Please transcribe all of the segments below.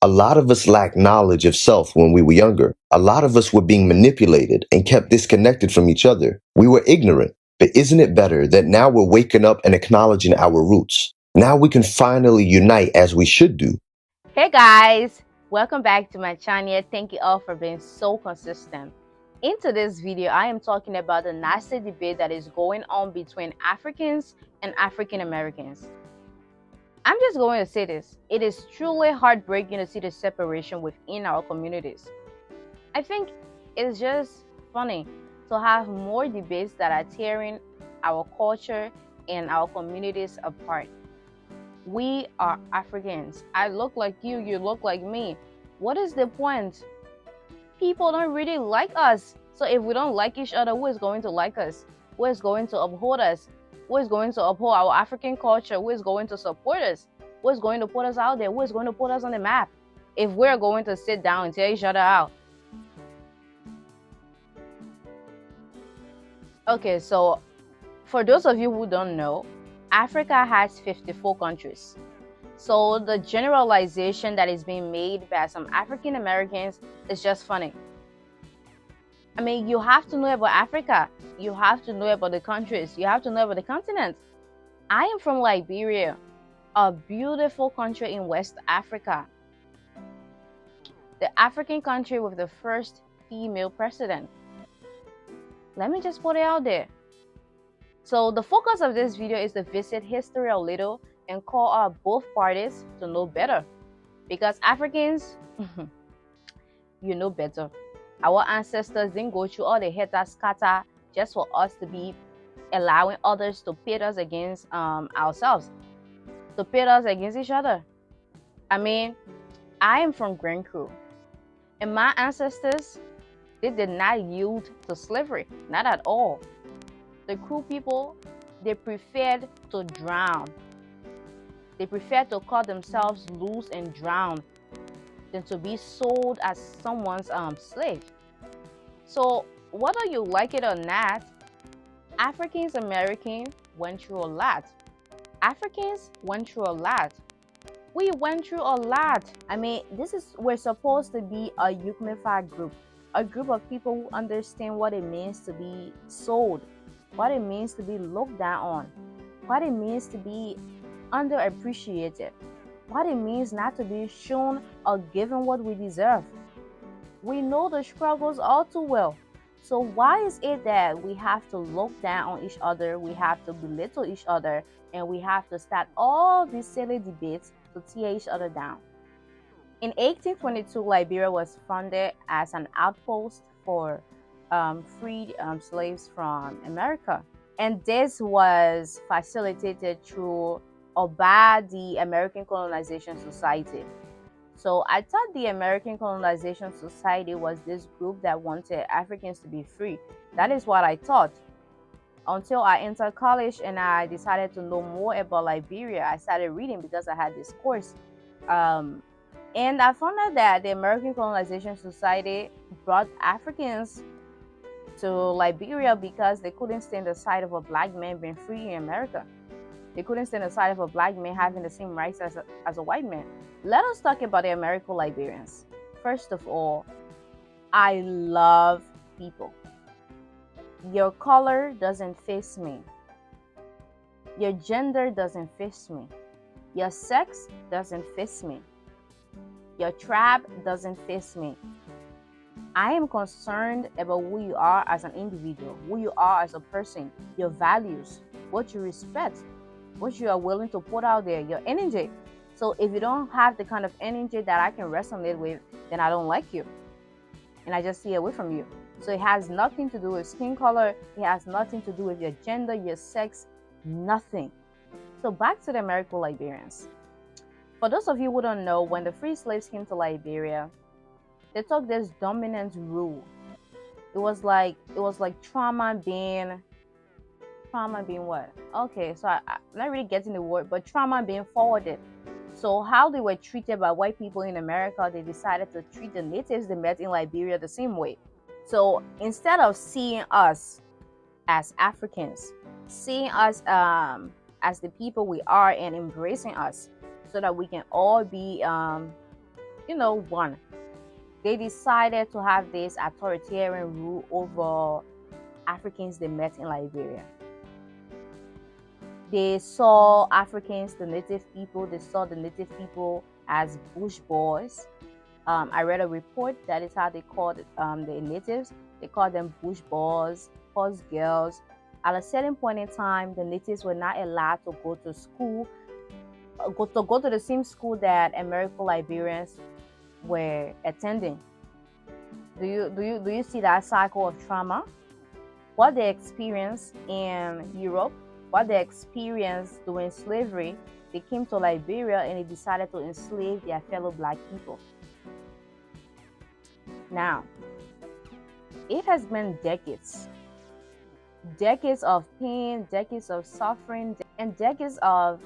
A lot of us lack knowledge of self when we were younger. A lot of us were being manipulated and kept disconnected from each other. We were ignorant. But isn't it better that now we're waking up and acknowledging our roots? Now we can finally unite as we should do. Hey guys, welcome back to my channel. Thank you all for being so consistent. In today's video, I am talking about the nasty debate that is going on between Africans and African Americans. I'm just going to say this. It is truly heartbreaking to see the separation within our communities. I think it's just funny to have more debates that are tearing our culture and our communities apart. We are Africans. I look like you, you look like me. What is the point? People don't really like us. So if we don't like each other, who is going to like us? Who is going to uphold us? Who is going to uphold our African culture? Who is going to support us? Who is going to put us out there? Who is going to put us on the map? If we're going to sit down and tear each other out. Okay, so for those of you who don't know, Africa has 54 countries. So the generalization that is being made by some African Americans is just funny. I mean, you have to know about Africa. You have to know about the countries. You have to know about the continent. I am from Liberia, a beautiful country in West Africa. The African country with the first female president. Let me just put it out there. So the focus of this video is to visit history a little and call out both parties to know better. Because Africans, you know better. Our ancestors didn't go through all the scatter just for us to be allowing others to pit us against ourselves, to pit us against each other. I mean, I am from Grand Crew, and my ancestors, they did not yield to slavery, not at all. The Crew people, they preferred to drown. They preferred to cut themselves loose and drown than to be sold as someone's slave. So whether you like it or not, Africans Americans went through a lot. Africans went through a lot. We went through a lot. I mean, we're supposed to be a unified group, a group of people who understand what it means to be sold, what it means to be looked down on, what it means to be underappreciated, what it means not to be shown or given what we deserve. We know the struggles all too well. So why is it that we have to look down on each other, we have to belittle each other, and we have to start all these silly debates to tear each other down? In 1822, Liberia was founded as an outpost for freed slaves from America. And this was facilitated through or by the American Colonization Society. So I thought the American Colonization Society was this group that wanted Africans to be free. That is what I thought. Until I entered college and I decided to know more about Liberia, I started reading because I had this course. And I found out that the American Colonization Society brought Africans to Liberia because they couldn't stand the sight of a black man being free in America. They couldn't stand the sight of a black man having the same rights as a white man. Let us talk about the American Liberians. First of all, I love people. Your color doesn't faze me. Your gender doesn't faze me. Your sex doesn't faze me. Your tribe doesn't faze me. I am concerned about who you are as an individual, who you are as a person, your values, what you respect, what you are willing to put out there, your energy. So if you don't have the kind of energy that I can resonate with, then I don't like you. And I just stay away from you. So it has nothing to do with skin color. It has nothing to do with your gender, your sex, nothing. So back to the American Liberians. For those of you who don't know, when the free slaves came to Liberia, they took this dominant rule. It was like trauma being what? Okay, so I'm not really getting the word, but trauma being forwarded. So how they were treated by white people in America, they decided to treat the natives they met in Liberia the same way. So instead of seeing us as Africans, seeing us as the people we are and embracing us so that we can all be one, they decided to have this authoritarian rule over Africans they met in Liberia. They saw Africans, the native people, they saw the native people as bush boys. I read a report that is how they called the natives. They called them bush boys, horse girls. At a certain point in time, the natives were not allowed to go to school, go to the same school that American Liberians were attending. Do you see that cycle of trauma? What they experienced in Europe, what they experienced during slavery, they came to Liberia and they decided to enslave their fellow black people. Now, it has been decades of pain, decades of suffering, and decades of,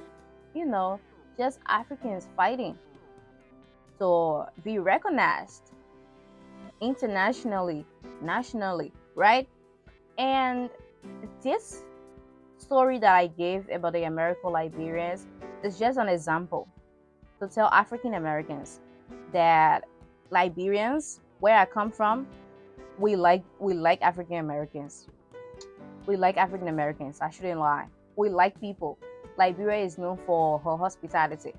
just Africans fighting to be recognized internationally, nationally, right? And this story that I gave about the American Liberians is just an example to tell African Americans that Liberians, where I come from, we like African Americans. We like African Americans. I shouldn't lie. We like people. Liberia is known for her hospitality.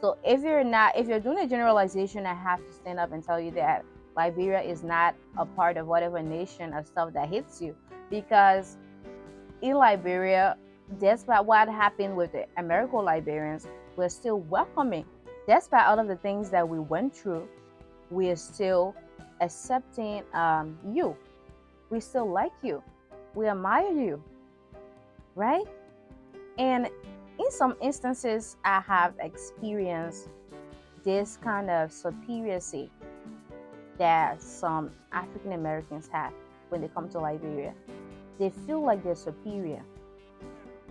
So if you're doing a generalization, I have to stand up and tell you that Liberia is not a part of whatever nation or stuff that hits you, because in Liberia, despite what happened with the American Liberians, we're still welcoming. Despite all of the things that we went through, we are still accepting you. We still like you. We admire you, right? And in some instances, I have experienced this kind of superiority that some African Americans have when they come to Liberia. They feel like they're superior.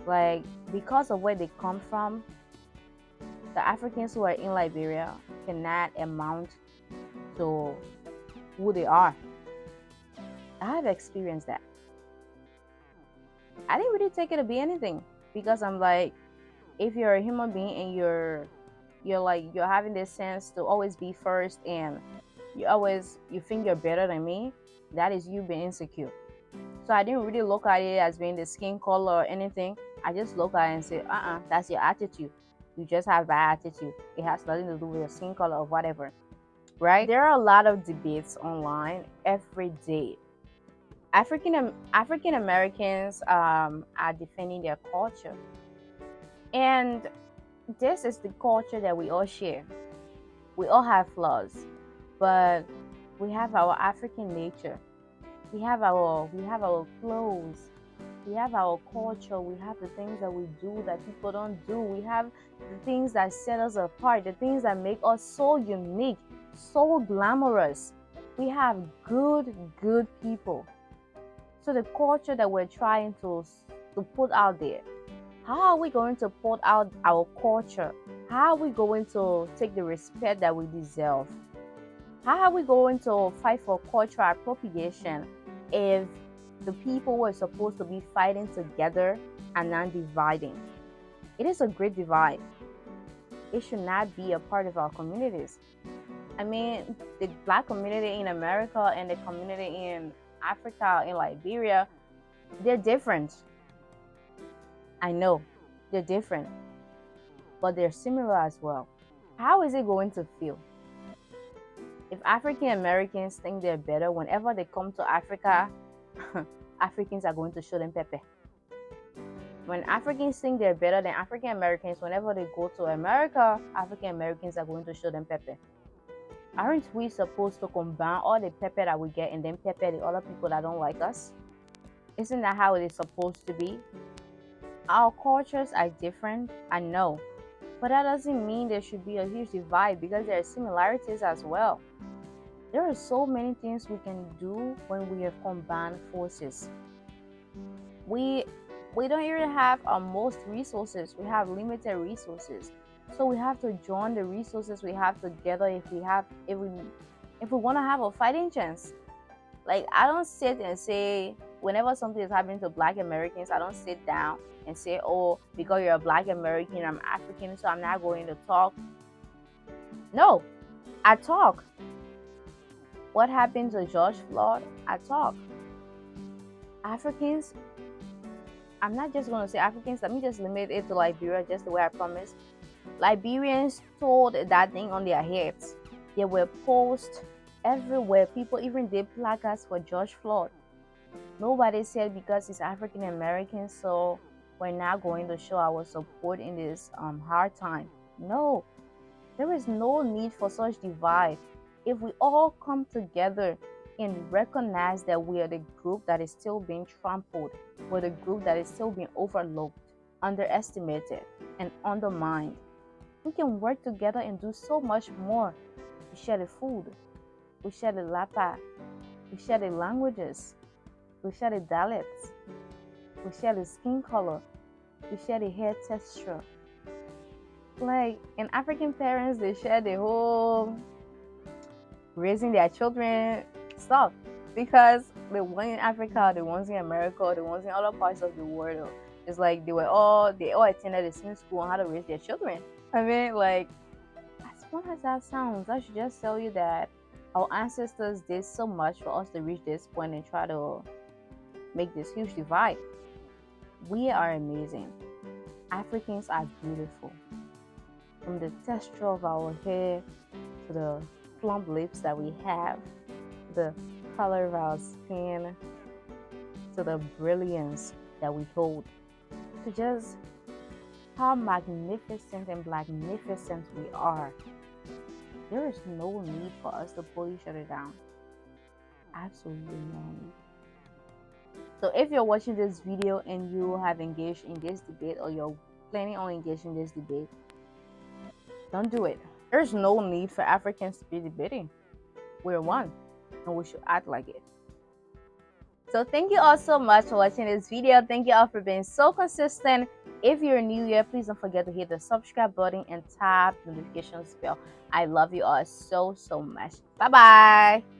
Like, because of where they come from, the Africans who are in Liberia cannot amount to who they are. I have experienced that. I didn't really take it to be anything, because I'm like, if you're a human being and you're having this sense to always be first, and you think you're better than me, that is you being insecure. So I didn't really look at it as being the skin color or anything. I just look at it and say, that's your attitude. You just have bad attitude. It has nothing to do with your skin color or whatever, right? There are a lot of debates online every day. African Americans are defending their culture, and this is the culture that we all share. We all have flaws, but we have our African nature. We have our clothes. We have our culture. We have the things that we do that people don't do. We have the things that set us apart, the things that make us so unique, so glamorous. We have good people. So the culture that we're trying to put out there, how are we going to put out our culture? How are we going to take the respect that we deserve? How are we going to fight for cultural propagation if the people who are supposed to be fighting together are not dividing? It is a great divide. It should not be a part of our communities. I mean, the black community in America and the community in Africa, in Liberia, they're different. I know they're different, but they're similar as well. How is it going to feel if African Americans think they're better? Whenever they come to Africa, Africans are going to show them pepper. When Africans think they're better than African Americans, whenever they go to America, African Americans are going to show them pepper. Aren't we supposed to combine all the pepper that we get and then pepper the other people that don't like us? Isn't that how it is supposed to be? Our cultures are different, I know, but that doesn't mean there should be a huge divide, because there are similarities as well. There are so many things we can do when we have combined forces. We don't even have our most resources. We have limited resources. So we have to join the resources we have together if we want to have a fighting chance. Like, I don't sit and say, whenever something is happening to Black Americans, I don't sit down and say, oh, because you're a Black American, I'm African, so I'm not going to talk. No, I talk. What happened to George Floyd? I talk. Africans, I'm not just going to say Africans, let me just limit it to Liberia, just the way I promised. Liberians told that thing on their heads. There were posts everywhere. People even did placards for George Floyd. Nobody said because he's African American, so we're not going to show our support in this hard time. No, there is no need for such divide. If we all come together and recognize that we are the group that is still being trampled, we're the group that is still being overlooked, underestimated, and undermined, we can work together and do so much more. We share the food, we share the lapa, we share the languages, we share the dialects, we share the skin color, we share the hair texture. Like in African parents, they share the whole raising their children stuff, because the ones in Africa, the ones in America, the ones in other parts of the world, it's like they all attended the same school on how to raise their children. I mean, like, as fun as that sounds, I should just tell you that our ancestors did so much for us to reach this point and try to make this huge divide. We are amazing. Africans are beautiful. From the texture of our hair to the plump lips that we have, the color of our skin, to the brilliance that we hold, to just how magnificent and magnificent we are. There is no need for us to pull each other down. Absolutely no need. So if you're watching this video and you have engaged in this debate, or you're planning on engaging in this debate, don't do it. There's no need for Africans to be debating. We're one, and we should act like it. So thank you all so much for watching this video. Thank you all for being so consistent. If you're new here, please don't forget to hit the subscribe button and tap the notifications bell. I love you all so much. Bye bye.